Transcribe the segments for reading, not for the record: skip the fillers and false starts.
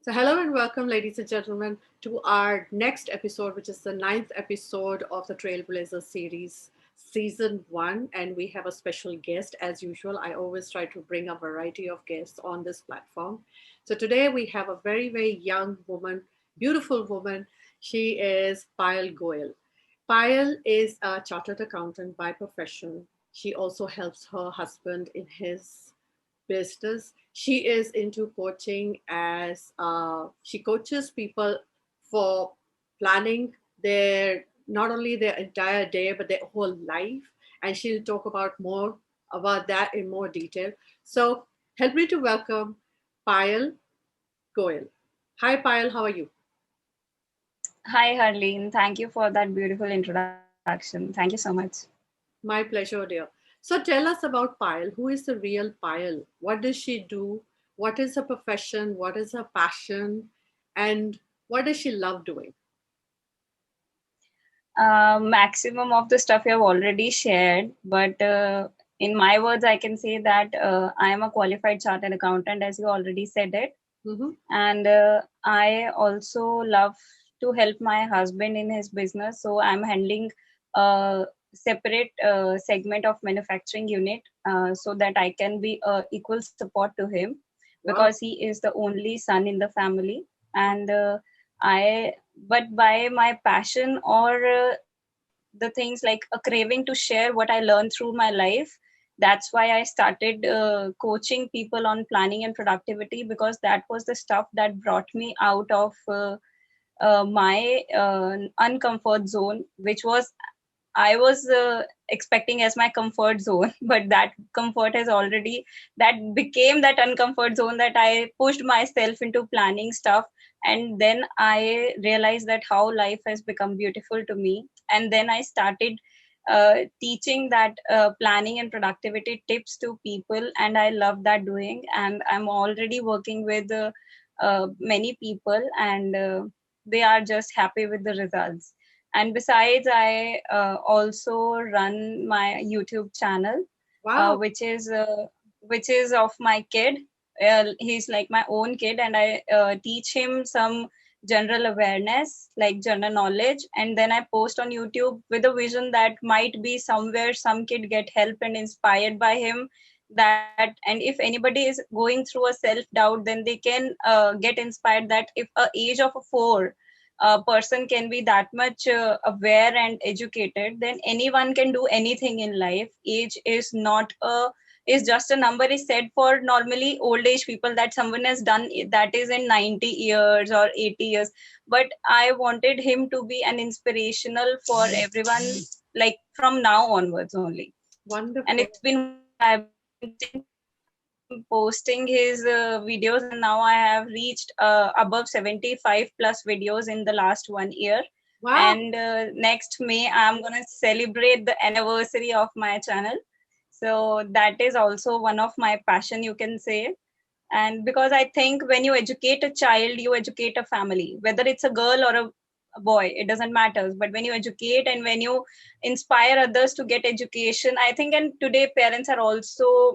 So, hello and welcome, ladies and gentlemen, to our next episode, which is the ninth episode of the Trailblazers series, season one. And we have a special guest, as usual. I always try to bring a variety of guests on this platform. So, today we have a very, very young woman, beautiful woman. She is Payal Goyal. Payal is a chartered accountant by profession. She also helps her husband in his business. She is into coaching as she coaches people for planning their not only their entire day but their whole life. And she'll talk about more about that in more detail. So help me to welcome Payal Goyal. Hi Payal, how are you? Hi, Harleen. Thank you for that beautiful introduction. Thank you so much. My pleasure, dear. So tell us about Payal. Who is the real Payal? What does she do? What is her profession? What is her passion? And what does she love doing? Maximum of the stuff you have already shared, but in my words, I can say that I am a qualified chartered accountant, as you already said it. Mm-hmm. And I also love to help my husband in his business. So I'm handling a separate segment of manufacturing unit so that I can be equal support to him because Wow. he is the only son in the family. And I, but by my passion or the things like a craving to share what I learned through my life, that's why I started coaching people on planning and productivity, because that was the stuff that brought me out of my uncomfort zone, which was I was expecting as my comfort zone, but that comfort has already, that became that uncomfort zone, that I pushed myself into planning stuff. And then I realized that how life has become beautiful to me. And then I started teaching that planning and productivity tips to people. And I love that doing. And I'm already working with many people, and they are just happy with the results. And besides, I also run my YouTube channel, uh, Wow. which is uh, which is of my kid. He's like my own kid, and I teach him some general awareness, like general knowledge, and then I post on YouTube with a vision that might be somewhere some kid get help and inspired by him. That, and if anybody is going through a self doubt, then they can get inspired that if a age of a 4 a person can be that much aware and educated, then anyone can do anything in life. Age is not a, is just a number is said for normally old age people, that someone has done that is in 90 years or 80 years. But I wanted him to be an inspirational for everyone, like from now onwards only. And Wonderful. it's been wonderful. I've been posting his videos, and now I have reached above 75 plus videos in the last 1 year. Wow. And next May, I'm going to celebrate the anniversary of my channel. So that is also one of my passion, you can say. And because I think when you educate a child, you educate a family, whether it's a girl or a boy, it doesn't matter. But when you educate and when you inspire others to get education, I think, and today parents are also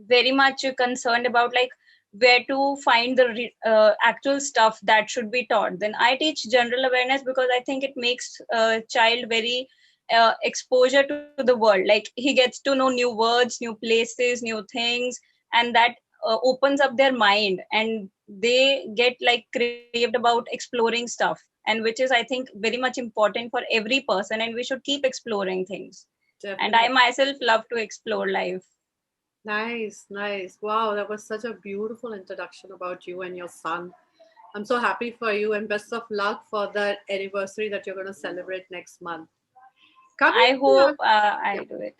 very much concerned about like where to find the actual stuff that should be taught. Then I teach general awareness because I think it makes a child very exposure to the world, like he gets to know new words, new places, new things, and that opens up their mind, and they get like craved about exploring stuff, and which is, I think, very much important for every person, and we should keep exploring things. And I Definitely. myself love to explore life. Nice, nice. Wow, that was such a beautiful introduction about you and your son. I'm so happy for you and best of luck for the anniversary that you're going to celebrate next month. Coming I to, hope yeah, I do it.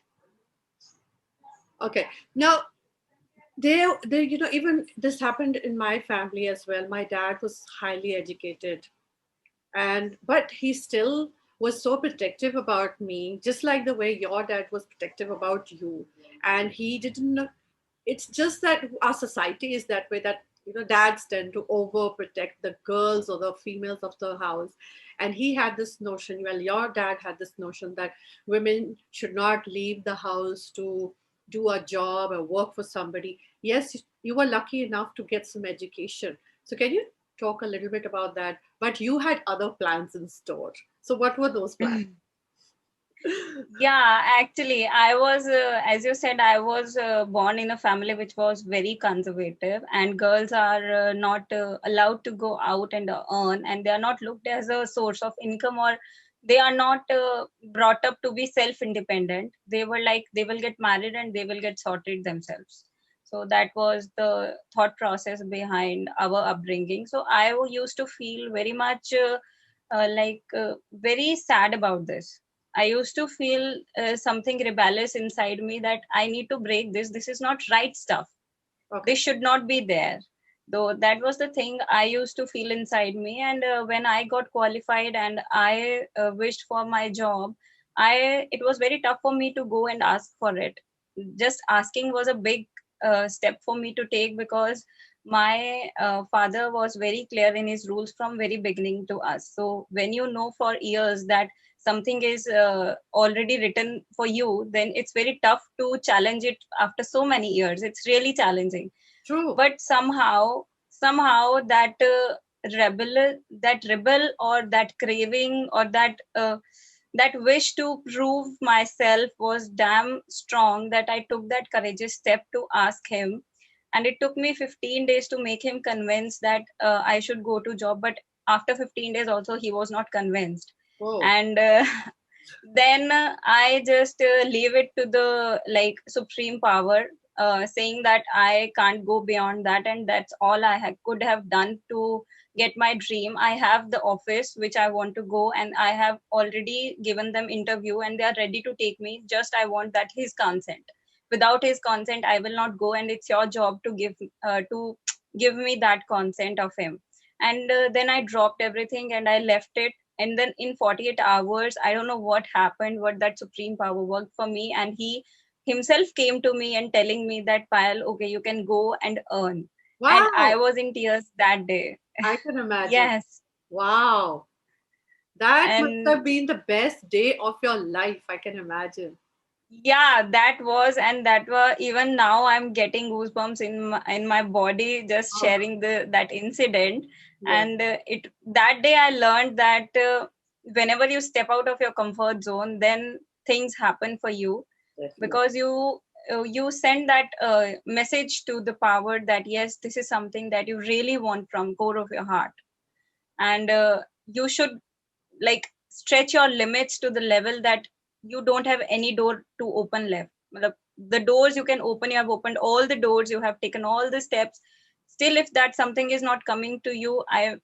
okay. Now, they, even this happened in my family as well. My dad was highly educated, and but he still was so protective about me, just like the way your dad was protective about you. And he didn't, it's just that our society is that way, that dads tend to overprotect the girls or the females of the house. And he had this notion, well, your dad had this notion that women should not leave the house to do a job or work for somebody. Yes, you were lucky enough to get some education. So can you talk a little bit about that? But you had other plans in store. So what were those plans? Yeah, actually, I was, as you said, I was born in a family which was very conservative, and girls are not allowed to go out and earn, and they are not looked as a source of income, or they are not brought up to be self-independent. They were like, they will get married and they will get sorted themselves. So that was the thought process behind our upbringing. So I used to feel very much very sad about this. I used to feel something rebellious inside me that I need to break this. This is not right stuff. Okay. This should not be there. Though that was the thing I used to feel inside me. And when I got qualified and I wished for my job, it was very tough for me to go and ask for it. Just asking was a big step for me to take, because my father was very clear in his rules from very beginning to us. So when you know for years that something is already written for you, then it's very tough to challenge it after so many years. It's really challenging. True. But somehow that rebel or that craving or that wish to prove myself was damn strong, that I took that courageous step to ask him. And it took me 15 days to make him convinced that I should go to job. But after 15 days also he was not convinced. Oh, And then I just leave it to the like supreme power, saying that I can't go beyond that, and that's all I could have done to get my dream. I have the office which I want to go, and I have already given them interview and they are ready to take me. Just I want that his consent. Without his consent I will not go, and it's your job to give me that consent of him. And then I dropped everything and I left it. And then in 48 hours, I don't know what happened, what that supreme power worked for me, and he himself came to me and telling me that, Payal, okay, you can go and earn. And I wow. was in tears that day. I can imagine. Yes. Wow. That must And have been the best day of your life. I can imagine. yeah, that was, and that were, even now I'm getting goosebumps in my body just Oh, sharing the that incident. yes, And it that day I learned that whenever you step out of your comfort zone, then things happen for you, definitely. because you send that message to the power that yes, this is something that you really want from core of your heart. And you should like stretch your limits to the level that you don't have any door to open left. The doors you can open, you have opened all the doors, you have taken all the steps. Still, if that something is not coming to you, I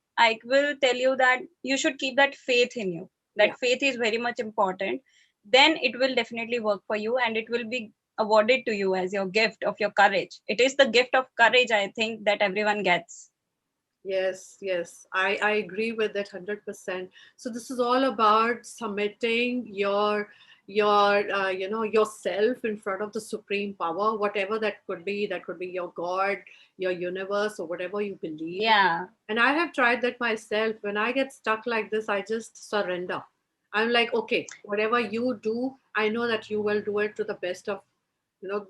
will tell you that you should keep that faith in you. Yeah. That faith is very much important. Then it will definitely work for you, and it will be awarded to you as your gift of your courage. It is the gift of courage, I think, that everyone gets. Yes, yes, I agree with that 100%. So this is all about submitting your yourself in front of the supreme power, whatever that could be. That could be your God, your universe, or whatever you believe. Yeah. And I have tried that myself. When I get stuck like this, I just surrender. I'm like, okay, whatever you do, I know that you will do it to the best of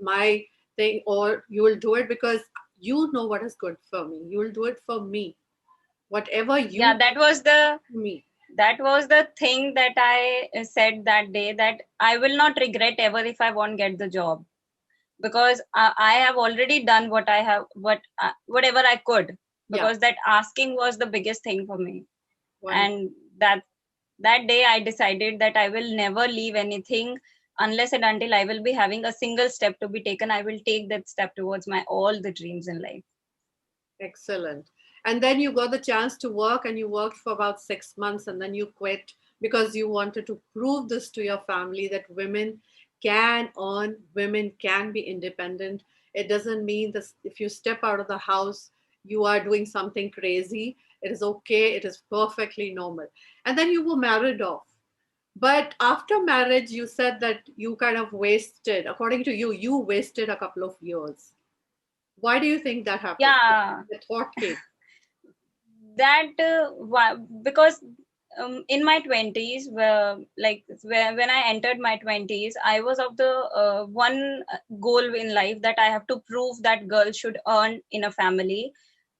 my thing, or you will do it because you know what is good for me. You will do it for me. Whatever Yeah, you that was the do for me. that was the thing that I said that day, that I will not regret ever if I won't get the job, because I have already done what I have, whatever I could, Yeah, because that asking was the biggest thing for me. one. And that day I decided that I will never leave anything unless and until I will be having a single step to be taken. I will take that step towards my all the dreams in life. Excellent. And then you got the chance to work, and you worked for about 6 months, and then you quit because you wanted to prove this to your family that women can earn, women can be independent. It doesn't mean that if you step out of the house, you are doing something crazy. It is okay, it is perfectly normal. And then you were married off. But after marriage, you said that you kind of wasted, according to you, you wasted a couple of years. Why do you think that happened? Yeah, The thought came. that because in my 20s, when I entered my 20s, I was of the one goal in life, that I have to prove that girls should earn in a family.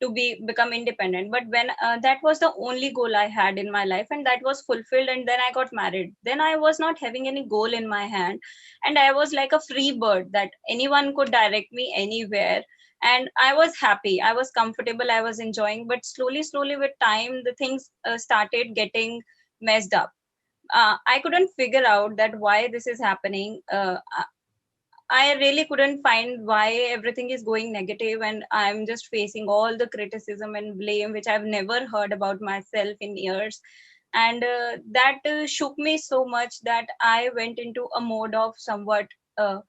to become independent. But when that was the only goal I had in my life, and that was fulfilled, and then I got married. Then I was not having any goal in my hand, and I was like a free bird that anyone could direct me anywhere. And I was happy, I was comfortable, I was enjoying. But slowly with time, the things started getting messed up. I couldn't figure out that why this is happening. I really couldn't find why everything is going negative, and I'm just facing all the criticism and blame which I've never heard about myself in years. And that shook me so much that I went into a mode of somewhat a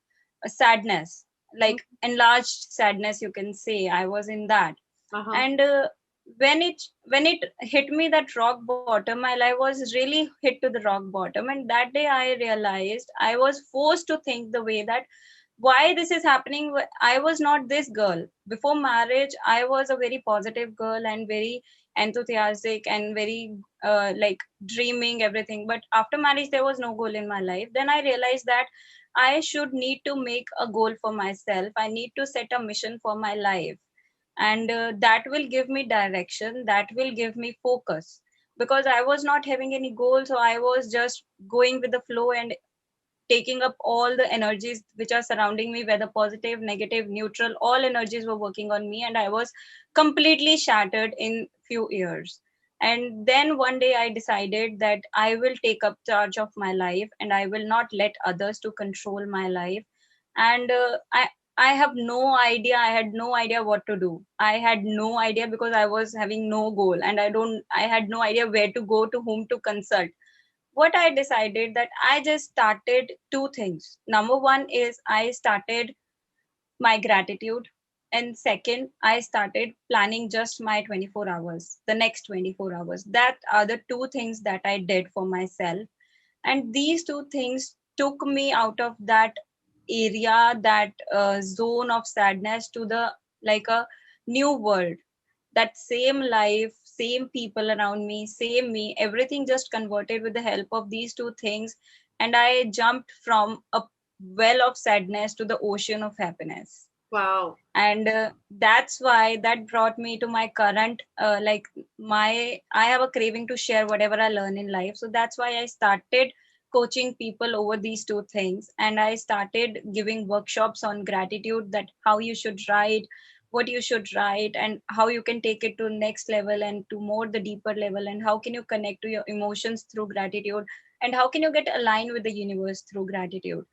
sadness, like enlarged sadness, you can say. I was in that. Uh-huh. And when it hit me, that rock bottom, my life was really hit to the rock bottom. And that day I realized I was forced to think the way that why this is happening. I was not this girl before marriage. I was a very positive girl and very enthusiastic and very like dreaming everything. But after marriage there was no goal in my life. Then I realized that I should need to make a goal for myself. I need to set a mission for my life, and that will give me direction, that will give me focus. Because I was not having any goal, so I was just going with the flow and taking up all the energies which are surrounding me, whether positive, negative, neutral, all energies were working on me, and I was completely shattered in few years. And then one day I decided that I will take up charge of my life, and I will not let others to control my life. And I have no idea, I had no idea what to do. I had no idea because I was having no goal, and I had no idea where to go, to whom to consult. What I decided, that I just started two things. Number one is I started my gratitude. And second, I started planning just my 24 hours, the next 24 hours. That are the two things that I did for myself. And these two things took me out of that area, that zone of sadness, to the like a new world. That same life, same people around me, same me, everything just converted with the help of these two things. And I jumped from a well of sadness to the ocean of happiness. Wow. And that's why that brought me to my current my I have a craving to share whatever I learn in life. So that's why I started coaching people over these two things, and I started giving workshops on gratitude, that how you should write, what you should write, and how you can take it to next level and to more the deeper level, and how can you connect to your emotions through gratitude, and how can you get aligned with the universe through gratitude.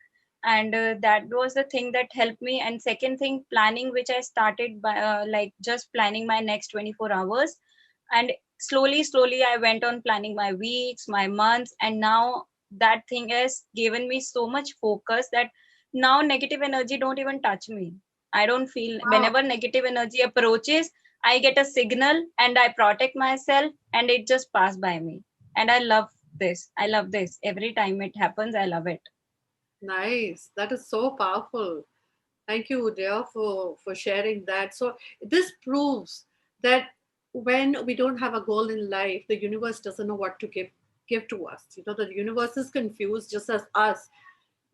And that was the thing that helped me. And second thing, planning, which I started by just planning my next 24 hours. And slowly I went on planning my weeks, my months, and now that thing has given me so much focus that now negative energy don't even touch me. I don't feel, Wow. whenever negative energy approaches, I get a signal and I protect myself, and it just pass by me. And I love this every time it happens. I love it. Nice. That is so powerful. Thank you, Udaya, for sharing that. So this proves that when we don't have a goal in life, the universe doesn't know what to give to us. You know, the universe is confused just as us.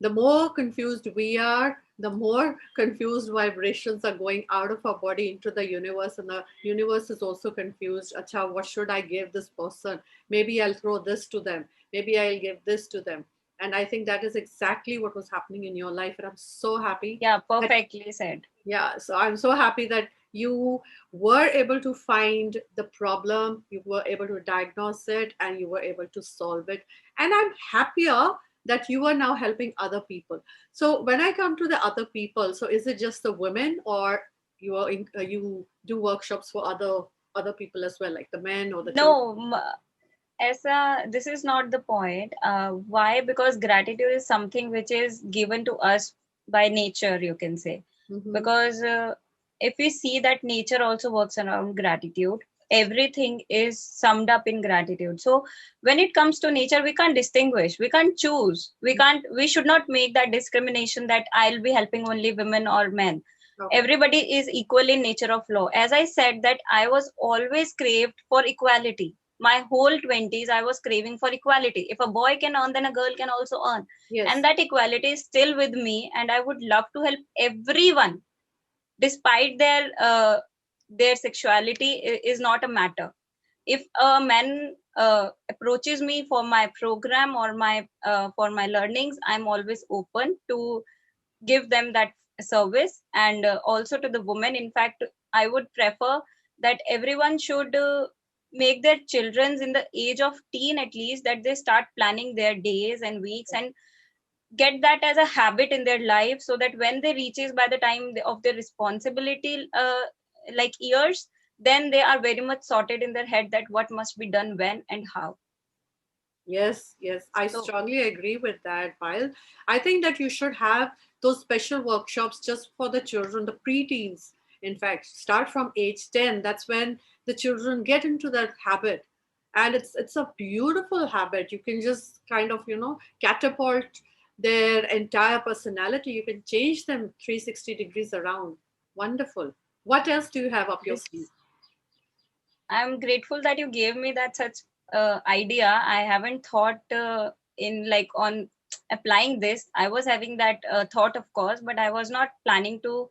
The more confused we are, the more confused vibrations are going out of our body into the universe, and the universe is also confused. Acha, what should I give this person? Maybe I'll throw this to them. Maybe I'll give this to them. And I think that is exactly what was happening in your life. And I'm so happy Yeah, that, perfectly said. yeah, so I'm so happy that you were able to find the problem, you were able to diagnose it, and you were able to solve it. And I'm happier that you are now helping other people. So when I come to the other people, so is it just the women, or you do workshops for other people as well, like the men or the children? No, this is not the point. Why? Because gratitude is something which is given to us by nature, you can say. Mm-hmm. Because if we see that nature also works around gratitude, everything is summed up in gratitude. So when it comes to nature, we can't distinguish, we can't choose, we should not make that discrimination that I'll be helping only women or men. Okay. Everybody is equal in nature of law. As I said, that I was always craved for equality. My whole 20s I was craving for equality. If a boy can earn, then a girl can also earn. And Yes. that equality is still with me, and I would love to help everyone, despite their their sexuality is not a matter. If a man approaches me for my program or my for my learnings, I'm always open to give them that service. And also to the women, in fact, I would prefer that everyone should make their children's in the age of teen at least, that they start planning their days and weeks and get that as a habit in their life, so that when they reaches by the time of their responsibility like years, then they are very much sorted in their head that what must be done when and how. Yes, yes, I So strongly agree with that, Payal. I think that you should have those special workshops just for the children, the preteens. In fact, start from age 10. That's when the children get into that habit. And it's a beautiful habit. You can just kind of, catapult their entire personality. You can change them 360 degrees around. Wonderful. What else do you have up your this, sleeve? I'm grateful that you gave me that such idea. I haven't thought in like on applying this. I was having that thought, of course, but I was not planning to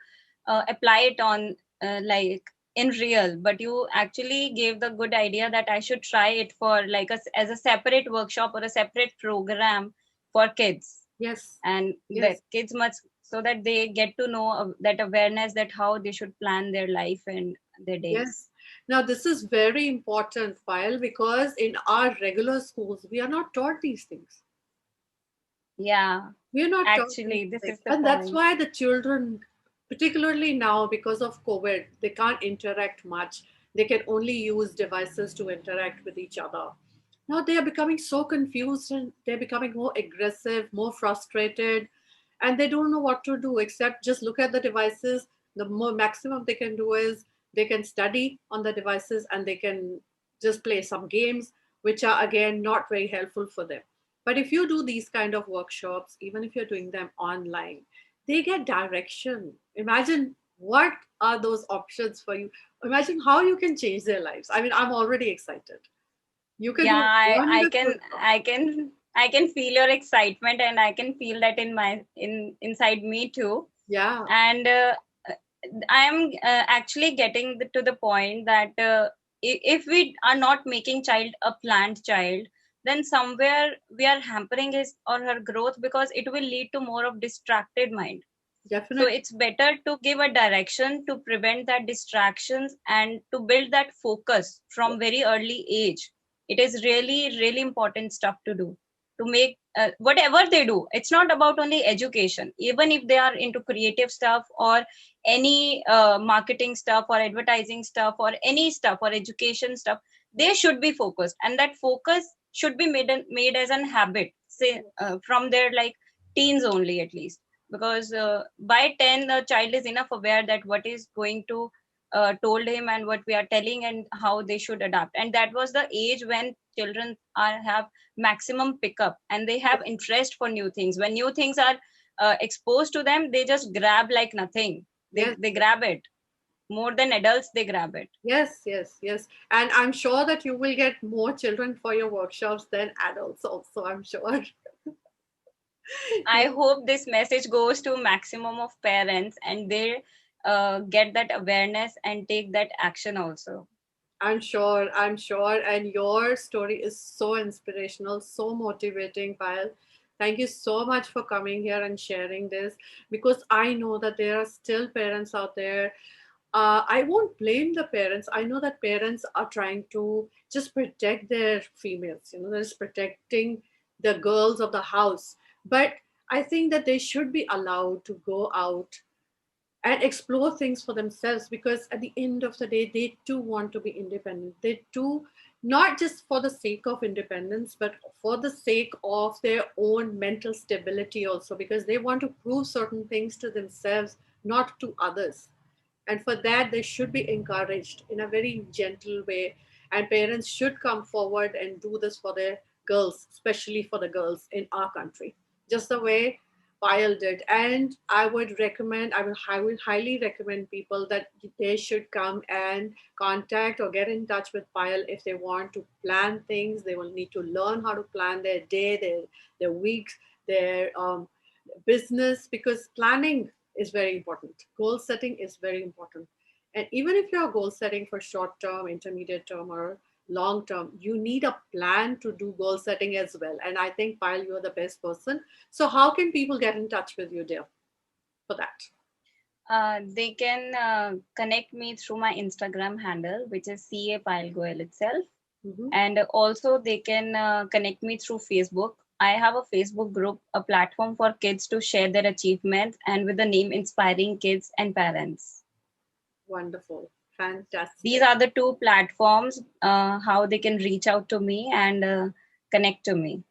apply it on like in real. But you actually gave the good idea that I should try it for like as a separate workshop or a separate program for kids, Yes, and the yes. kids must, so that they get to know that awareness, that how they should plan their life and their days. Yes. Now, this is very important, Payal, because in our regular schools, we are not taught these things. Yeah, We are not taught these actually, this things. is the And that's point. why the children, particularly now because of COVID, they can't interact much. They can only use devices to interact with each other. Now they are becoming so confused and they're becoming more aggressive, more frustrated, and they don't know what to do except just look at the devices. The more maximum they can do is they can study on the devices and they can just play some games, which are again not very helpful for them. But if you do these kind of workshops, even if you're doing them online, they get direction. Imagine what are those options for you. Imagine how you can change their lives. I mean, I'm already excited. You can Yeah, do I wonderful can stuff. I can feel your excitement, and I can feel that inside me too. Yeah, And I am actually getting to the point that if we are not making child a planned child, then somewhere we are hampering his or her growth, because it will lead to more of distracted mind. So definitely. it's better to give a direction to prevent that distractions and to build that focus Yeah. from very early age. It is really, really important stuff to do, to make whatever they do. It's not about only education. Even if they are into creative stuff or any marketing stuff or advertising stuff or any stuff or education stuff, they should be focused, and that focus should be made as an habit, say from their like teens only at least, because by 10 the child is enough aware that what is going to told him and what we are telling and how they should adapt. And that was the age when children are have maximum pickup, and they have interest for new things. When new things are exposed to them, they just grab like nothing. Yes, They grab it more than adults, they grab it. yes, yes, yes. And I'm sure that you will get more children for your workshops than adults also, I'm sure. I hope this message goes to maximum of parents, and they get that awareness and take that action also. I'm sure, I'm sure. And your story is so inspirational, so motivating, Payal. Thank you so much for coming here and sharing this because I know that there are still parents out there. I won't blame the parents. I know that parents are trying to just protect their females, they're just protecting the girls of the house. But I think that they should be allowed to go out and explore things for themselves because at the end of the day they too want to be independent. They too, not just for the sake of independence but for the sake of their own mental stability also, because they want to prove certain things to themselves, not to others. And for that they should be encouraged in a very gentle way, and parents should come forward and do this for their girls, especially for the girls in our country, just the way Payal did. And I will highly recommend people that they should come and contact or get in touch with Payal if they want to plan things. They will need to learn how to plan their day, their weeks, their business, because planning is very important. Goal setting is very important. And even if you're goal setting for short term, intermediate term, or long term, you need a plan to do goal setting as well. And I think, Payal, you're the best person. So, how can people get in touch with you, dear, for that? They can connect me through my Instagram handle, which is CA Payal Goyal itself. Hmm. And also, they can connect me through Facebook. I have a Facebook group, a platform for kids to share their achievements, and with the name Inspiring Kids and Parents. Wonderful. These Fantastic. are the two platforms how they can reach out to me and connect to me.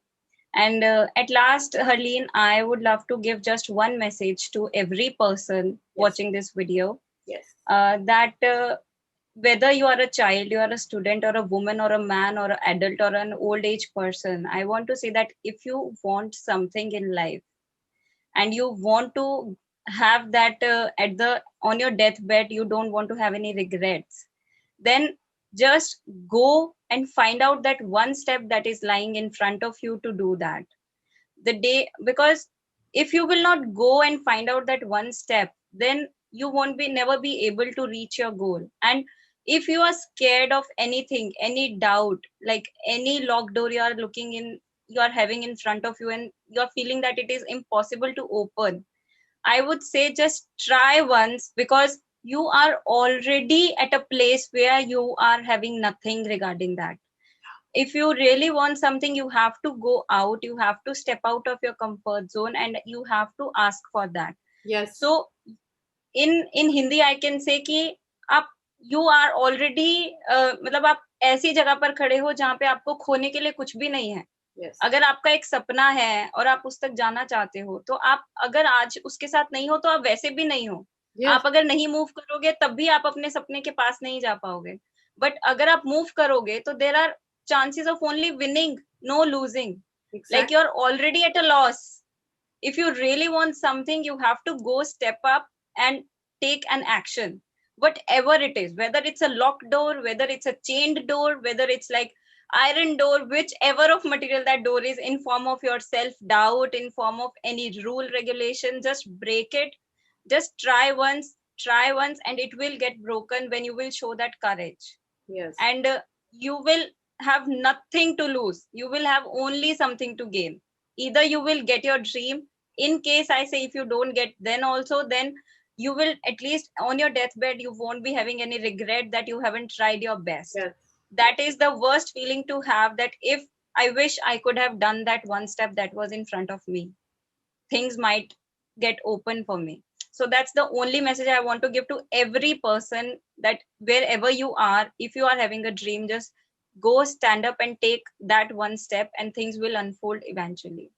And at last, Harleen, I would love to give just one message to every person Yes. watching this video, Yes. that whether you are a child, you are a student, or a woman, or a man, or an adult, or an old age person, I want to say that if you want something in life and you want to have that at the on your deathbed, you don't want to have any regrets, then just go and find out that one step that is lying in front of you to do that the day. Because if you will not go and find out that one step, then you won't be never be able to reach your goal. And if you are scared of anything, any doubt, like any locked door you are looking in, you are having in front of you, and you are feeling that it is impossible to open, I would say just try once, because you are already at a place where you are having nothing regarding that. If you really want something, you have to go out, you have to step out of your comfort zone, and you have to ask for that. Yes. So in Hindi I can say कि आप you are already मतलब आप ऐसी जगह पर खड़े हो जहाँ पे आपको खोने के लिए कुछ भी नहीं है. Yes. अगर आपका एक सपना है और आप उस तक जाना चाहते हो, तो आप अगर आज उसके साथ नहीं हो तो आप वैसे भी नहीं हो. Yes. आप अगर नहीं मूव करोगे तब भी आप अपने सपने के पास नहीं जा पाओगे. बट अगर आप मूव करोगे तो there are chances of only winning, no losing. Like Exactly. you're already at a loss. If you really want something, you have to go step up and take an action, whatever it is, whether it's a locked door, whether it's a chained door, whether it's like iron door, whichever of material that door is, in form of your self doubt, in form of any rule regulation, just break it. Just try once, and it will get broken when you will show that courage. Yes. And you will have nothing to lose, you will have only something to gain. Either you will get your dream, in case I say if you don't get, then also, then you will at least on your deathbed, you won't be having any regret that you haven't tried your best. Yes. That is the worst feeling to have, that if I wish I could have done that one step that was in front of me, things might get open for me. So that's the only message I want to give to every person, that wherever you are, if you are having a dream, just go stand up and take that one step, and things will unfold eventually.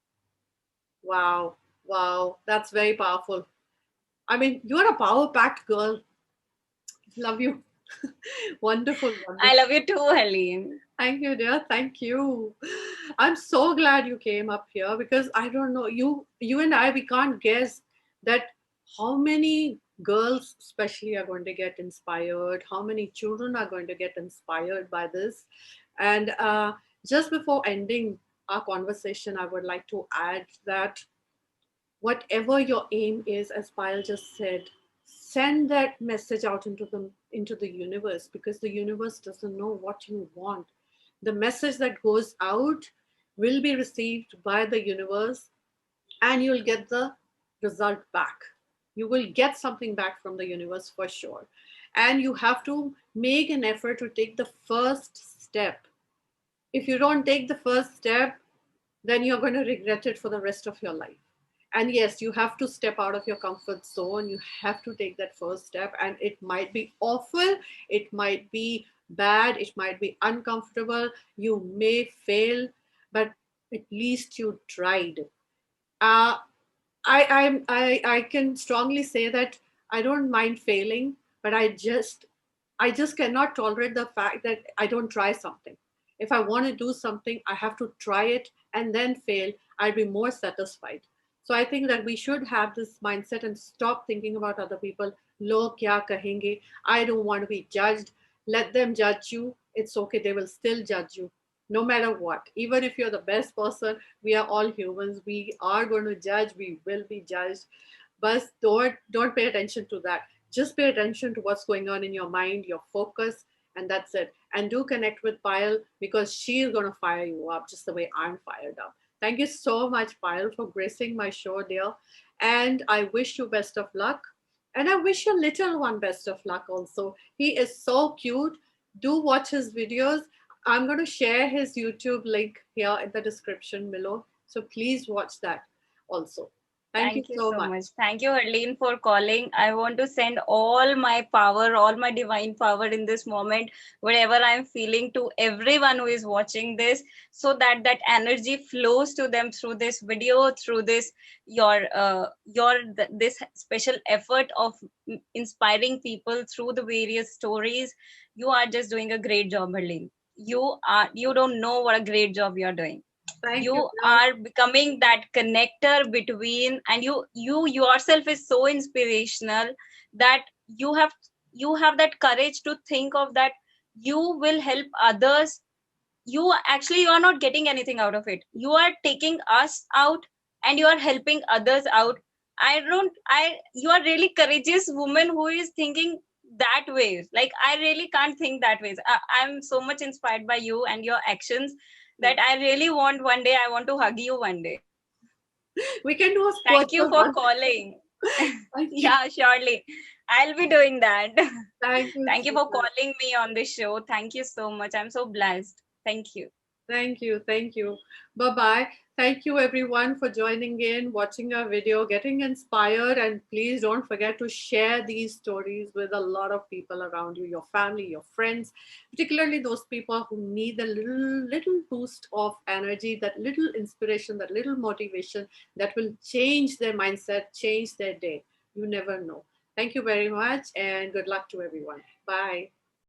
Wow. Wow. That's very powerful. I mean, you're a power packed girl. Love you. Wonderful. I Wonderful. love you too, Helene. Thank you, dear. Thank you. I'm so glad you came up here because I don't know you and I we can't guess that how many girls especially are going to get inspired, how many children are going to get inspired by this. And just before ending our conversation, I would like to add that whatever your aim is, as Payal just said, send that message out into the universe, because the universe doesn't know what you want. The message that goes out will be received by the universe, and you'll get the result back. You will get something back from the universe for sure. And you have to make an effort to take the first step. If you don't take the first step, then you're going to regret it for the rest of your life. And yes, you have to step out of your comfort zone. You have to take that first step, and it might be awful, it might be bad, it might be uncomfortable. You may fail, but at least you tried. Uh, I can strongly say that I don't mind failing, but I just cannot tolerate the fact that I don't try something. If I want to do something, I have to try it and then fail. I'll be more satisfied. So I think that we should have this mindset and stop thinking about other people. Log kya kahenge? I don't want to be judged. Let them judge you. It's okay. They will still judge you no matter what. Even if you're the best person, we are all humans. We are going to judge. We will be judged. But don't pay attention to that. Just pay attention to what's going on in your mind, your focus, and that's it. And do connect with Payal, because she is going to fire you up just the way I'm fired up. Thank you so much, Payal, for gracing my show, dear. And I wish you best of luck. And I wish your little one best of luck also. He is so cute. Do watch his videos. I'm going to share his YouTube link here in the description below. So please watch that also. Thank you Thank you so so much. much. Thank you, Arlene, for calling. I want to send all my power, all my divine power in this moment, whatever I'm feeling, to everyone who is watching this, so that that energy flows to them through this video, through this this special effort of inspiring people through the various stories. You are just doing a great job, Arlene. You don't know what a great job you're doing. Thank you, You dear. are becoming that connector between, and you yourself is so inspirational that you have that courage to think of that you will help others. You are not getting anything out of it. You are taking us out and you are helping others out. I You are really courageous woman who is thinking that way. Like, I really can't think that way. I'm so much inspired by you and your actions that I really want one day, I want to hug you one day. We can do a Thank you virtual for one. calling. Thank you. Yeah, surely. I'll be doing that. Thank you Thank you so for much. calling me on this show. Thank you so much. I'm so blessed. Thank you. Thank you. Thank you. Bye bye. Thank you, everyone, for joining in, watching our video, getting inspired. And please don't forget to share these stories with a lot of people around you, your family, your friends, particularly those people who need a little boost of energy, that little inspiration, that little motivation that will change their mindset, change their day. You never know. Thank you very much, and good luck to everyone. Bye.